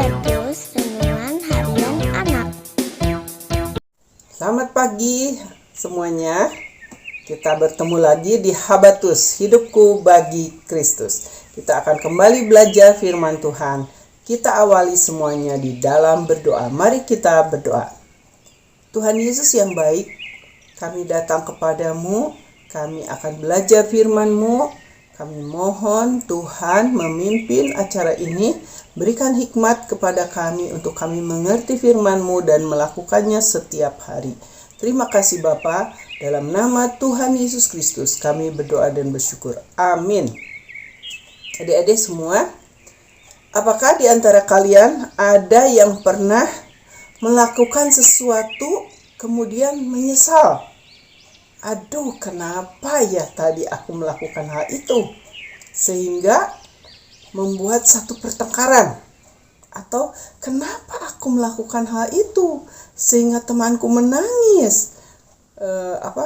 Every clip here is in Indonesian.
Habatus Renungan Harian Anak. Selamat pagi semuanya. Kita bertemu lagi di Habatus, Hidupku bagi Kristus. Kita akan kembali belajar firman Tuhan. Kita awali semuanya di dalam berdoa. Mari kita berdoa. Tuhan Yesus yang baik, kami datang kepadamu. Kami akan belajar firman-Mu. Kami mohon Tuhan memimpin acara ini. Berikan hikmat kepada kami untuk kami mengerti firman-Mu dan melakukannya setiap hari. Terima kasih Bapa, dalam nama Tuhan Yesus Kristus kami berdoa dan bersyukur. Amin. Adik-adik semua, apakah di antara kalian ada yang pernah melakukan sesuatu kemudian menyesal? Aduh, kenapa ya tadi aku melakukan hal itu? Sehingga membuat satu pertengkaran. Atau kenapa aku melakukan hal itu? Sehingga temanku menangis.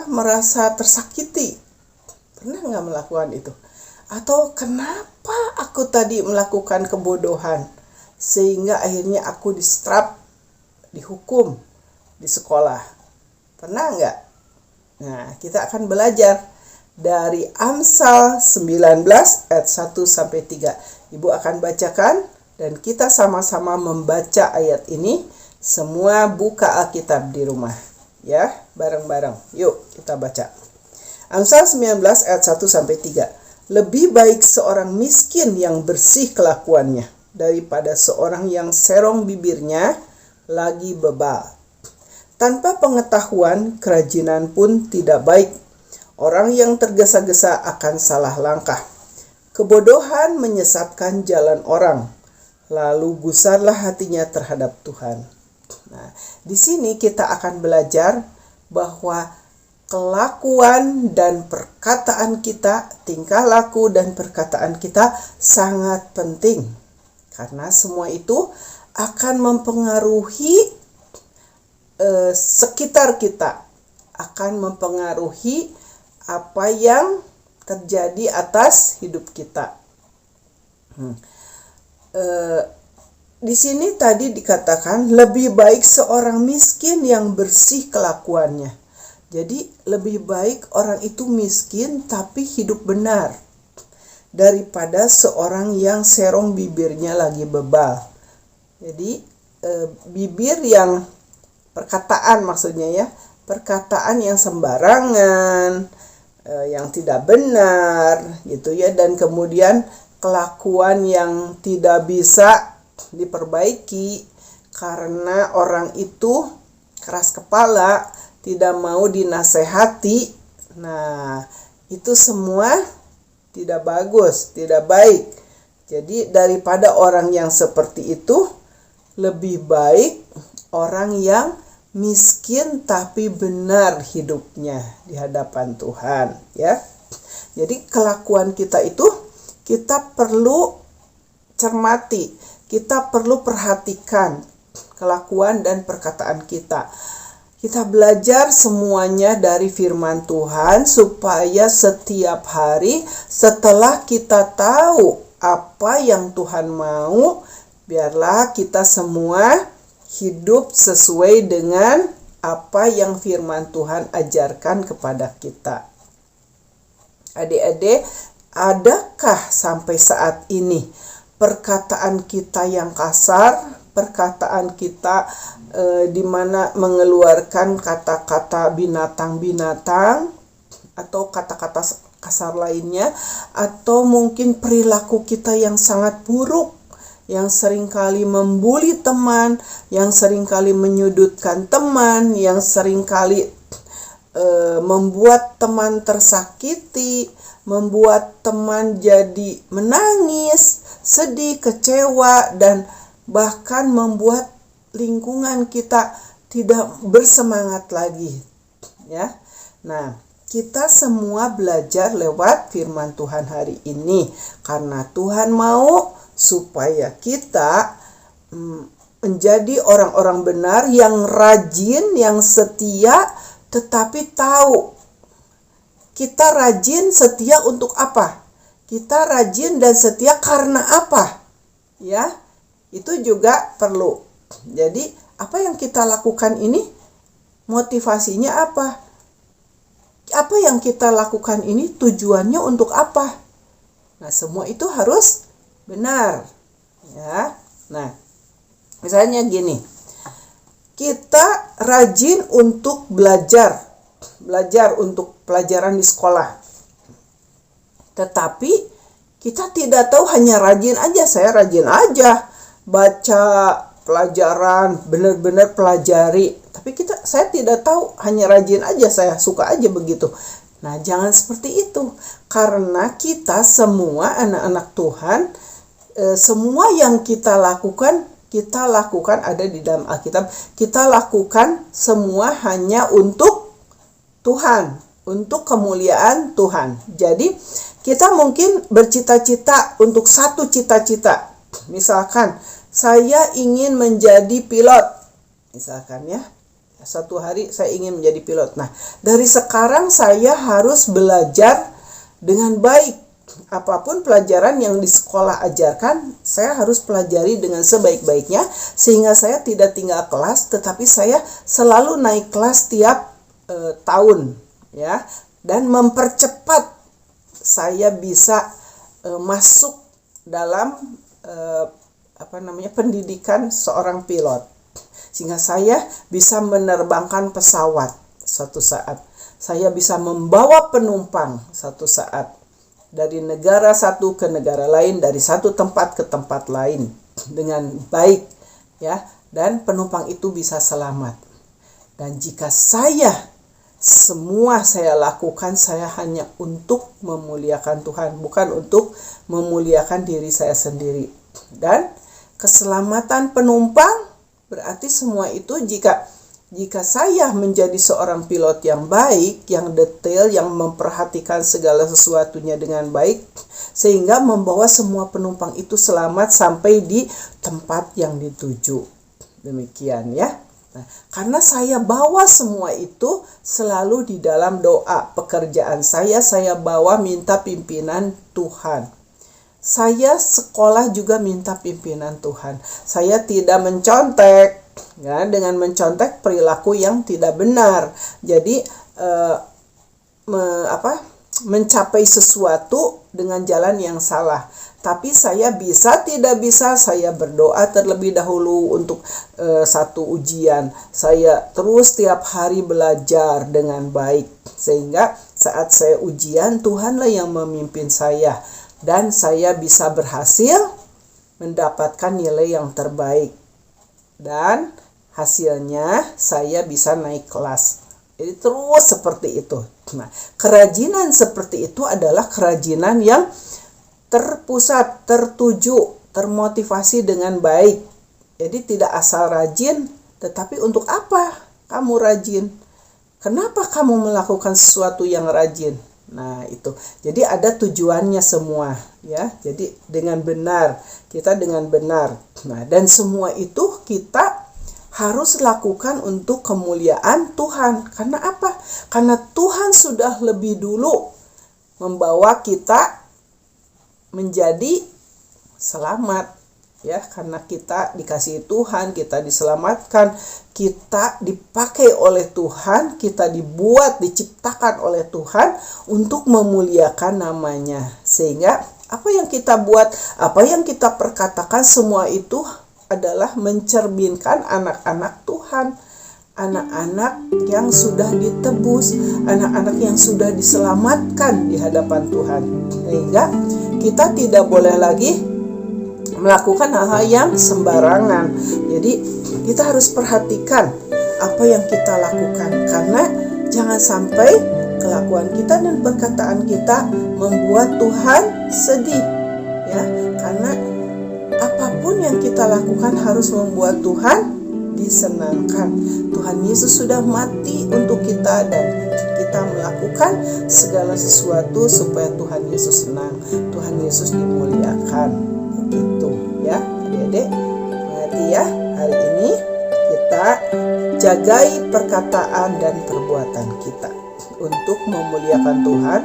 Merasa tersakiti. Pernah nggak melakukan itu? Atau kenapa aku tadi melakukan kebodohan? Sehingga akhirnya aku distrap, dihukum di sekolah. Pernah nggak? Nah, kita akan belajar dari Amsal 19 ayat 1-3. Ibu akan bacakan dan kita sama-sama membaca ayat ini. Semua buka Alkitab di rumah. Ya, bareng-bareng. Yuk, kita baca. Amsal 19 ayat 1-3. Lebih baik seorang miskin yang bersih kelakuannya daripada seorang yang serong bibirnya lagi bebal. Tanpa pengetahuan, kerajinan pun tidak baik. Orang yang tergesa-gesa akan salah langkah. Kebodohan menyesatkan jalan orang, lalu gusarlah hatinya terhadap Tuhan. Nah, di sini kita akan belajar bahwa kelakuan dan perkataan kita, tingkah laku dan perkataan kita sangat penting. Karena semua itu akan mempengaruhi sekitar kita, akan mempengaruhi apa yang terjadi atas hidup kita. Di sini tadi dikatakan lebih baik seorang miskin yang bersih kelakuannya. Jadi lebih baik orang itu miskin tapi hidup benar daripada seorang yang serong bibirnya lagi bebal. Jadi bibir yang perkataan maksudnya ya, perkataan yang sembarangan, yang tidak benar gitu ya, dan kemudian kelakuan yang tidak bisa diperbaiki karena orang itu keras kepala, tidak mau dinasehati. Nah, itu semua tidak bagus, tidak baik. Jadi daripada orang yang seperti itu, lebih baik orang yang miskin tapi benar hidupnya di hadapan Tuhan, ya. Jadi kelakuan kita itu kita perlu cermati, kita perlu perhatikan kelakuan dan perkataan kita. Kita belajar semuanya dari firman Tuhan supaya setiap hari setelah kita tahu apa yang Tuhan mau, biarlah kita semua hidup sesuai dengan apa yang firman Tuhan ajarkan kepada kita. Adik-adik, adakah sampai saat ini perkataan kita yang kasar, perkataan kita di mana mengeluarkan kata-kata binatang-binatang atau kata-kata kasar lainnya, atau mungkin perilaku kita yang sangat buruk, yang seringkali membuli teman, yang seringkali menyudutkan teman, yang seringkali membuat teman tersakiti, membuat teman jadi menangis, sedih, kecewa, dan bahkan membuat lingkungan kita tidak bersemangat lagi. Ya. Nah, kita semua belajar lewat firman Tuhan hari ini karena Tuhan mau supaya kita menjadi orang-orang benar yang rajin, yang setia, tetapi tahu kita rajin setia untuk apa? Kita rajin dan setia karena apa? Ya, itu juga perlu. Jadi apa yang kita lakukan ini motivasinya apa? Apa yang kita lakukan ini tujuannya untuk apa? Nah, semua itu harus benar. Ya. Nah, misalnya gini. Kita rajin untuk belajar untuk pelajaran di sekolah. Tetapi kita tidak tahu hanya rajin aja, saya rajin aja baca pelajaran, benar-benar pelajari. Tapi saya tidak tahu, hanya rajin aja, saya suka aja begitu. Nah, jangan seperti itu. Karena kita semua anak-anak Tuhan, semua yang kita lakukan ada di dalam Alkitab. Kita lakukan semua hanya untuk Tuhan, untuk kemuliaan Tuhan. Jadi, kita mungkin bercita-cita untuk satu cita-cita. Misalkan, saya ingin menjadi pilot. Misalkan ya, satu hari saya ingin menjadi pilot. Nah, dari sekarang saya harus belajar dengan baik. Apapun pelajaran yang di sekolah ajarkan, saya harus pelajari dengan sebaik-baiknya. Sehingga saya tidak tinggal kelas, tetapi saya selalu naik kelas tiap tahun. Ya, dan mempercepat saya bisa masuk dalam pendidikan seorang pilot, sehingga saya bisa menerbangkan pesawat suatu saat, saya bisa membawa penumpang suatu saat dari negara satu ke negara lain, dari satu tempat ke tempat lain dengan baik, ya, dan penumpang itu bisa selamat. Dan jika semua saya lakukan, saya hanya untuk memuliakan Tuhan, bukan untuk memuliakan diri saya sendiri. Dan keselamatan penumpang berarti semua itu jika saya menjadi seorang pilot yang baik, yang detail, yang memperhatikan segala sesuatunya dengan baik, sehingga membawa semua penumpang itu selamat sampai di tempat yang dituju. Demikian ya. Nah, karena saya bawa semua itu selalu di dalam doa. Pekerjaan saya bawa minta pimpinan Tuhan. Saya sekolah juga minta pimpinan Tuhan. Saya tidak mencontek, ya, dengan mencontek perilaku yang tidak benar. Jadi mencapai sesuatu dengan jalan yang salah. Tapi saya tidak bisa, saya berdoa terlebih dahulu untuk satu ujian. Saya terus tiap hari belajar dengan baik. Sehingga saat saya ujian, Tuhanlah yang memimpin saya. Dan saya bisa berhasil mendapatkan nilai yang terbaik. Dan hasilnya saya bisa naik kelas. Jadi terus seperti itu. Nah, kerajinan seperti itu adalah kerajinan yang terpusat, tertuju, termotivasi dengan baik. Jadi tidak asal rajin, tetapi untuk apa kamu rajin? Kenapa kamu melakukan sesuatu yang rajin? Nah, itu. Jadi ada tujuannya semua, ya. Jadi dengan benar, kita dengan benar. Nah, dan semua itu kita harus lakukan untuk kemuliaan Tuhan. Karena apa? Karena Tuhan sudah lebih dulu membawa kita menjadi selamat, ya, karena kita dikasihi Tuhan, kita diselamatkan, kita dipakai oleh Tuhan, kita diciptakan oleh Tuhan untuk memuliakan namanya. Sehingga apa yang kita buat, apa yang kita perkatakan, semua itu adalah mencerminkan anak-anak Tuhan, anak-anak yang sudah ditebus, anak-anak yang sudah diselamatkan di hadapan Tuhan. Sehingga kita tidak boleh lagi melakukan hal-hal yang sembarangan. Jadi kita harus perhatikan apa yang kita lakukan, karena jangan sampai kelakuan kita dan perkataan kita membuat Tuhan sedih, ya. Karena apapun yang kita lakukan harus membuat Tuhan disenangkan. Tuhan Yesus sudah mati untuk kita, dan kita melakukan segala sesuatu supaya Tuhan Yesus senang, Tuhan Yesus dimuliakan. Begitu ya, adik-adik. Mengerti ya? Hari ini kita jagai perkataan dan perbuatan kita untuk memuliakan Tuhan.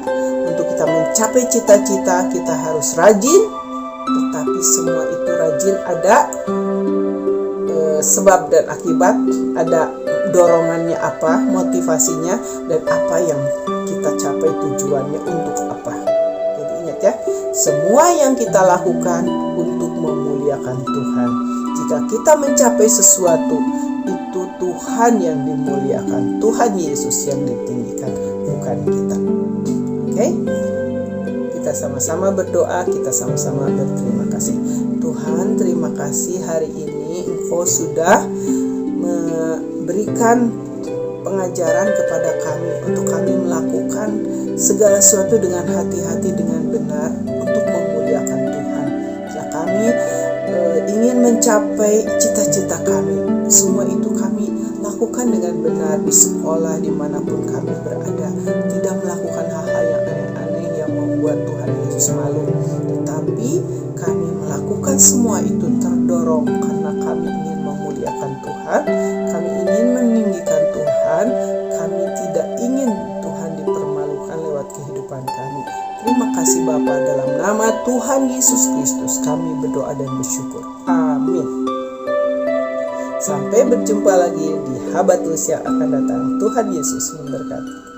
Untuk kita mencapai cita-cita, kita harus rajin, tetapi semua itu rajin rajin, ada sebab dan akibat, ada dorongannya apa, motivasinya, dan apa yang kita capai tujuannya untuk apa. Jadi ingat ya, semua yang kita lakukan untuk memuliakan Tuhan. Jika kita mencapai sesuatu, itu Tuhan yang dimuliakan, Tuhan Yesus yang ditinggikan, bukan kita. Oke? Kita sama-sama berdoa, kita sama-sama berterima kasih. Tuhan, terima kasih hari ini Engkau sudah memberikan pengajaran kepada kami untuk kami melakukan segala sesuatu dengan hati-hati, dengan benar untuk memuliakan Tuhan. Jika kami ingin mencapai cita-cita kami, semua itu kami lakukan dengan benar di sekolah, dimanapun kami berada, tidak melakukan hal-hal yang aneh-aneh yang membuat Tuhan Yesus malu, tetapi kami melakukan semua itu terdorong karena kami ingin memuliakan Tuhan, kami ingin meninggikan Tuhan, kami tidak ingin Tuhan dipermalukan lewat kehidupan kami. Terima kasih Bapa, dalam nama Tuhan Yesus Kristus kami berdoa dan bersyukur. Amin. Sampai berjumpa lagi di Habatus yang akan datang. Tuhan Yesus memberkati.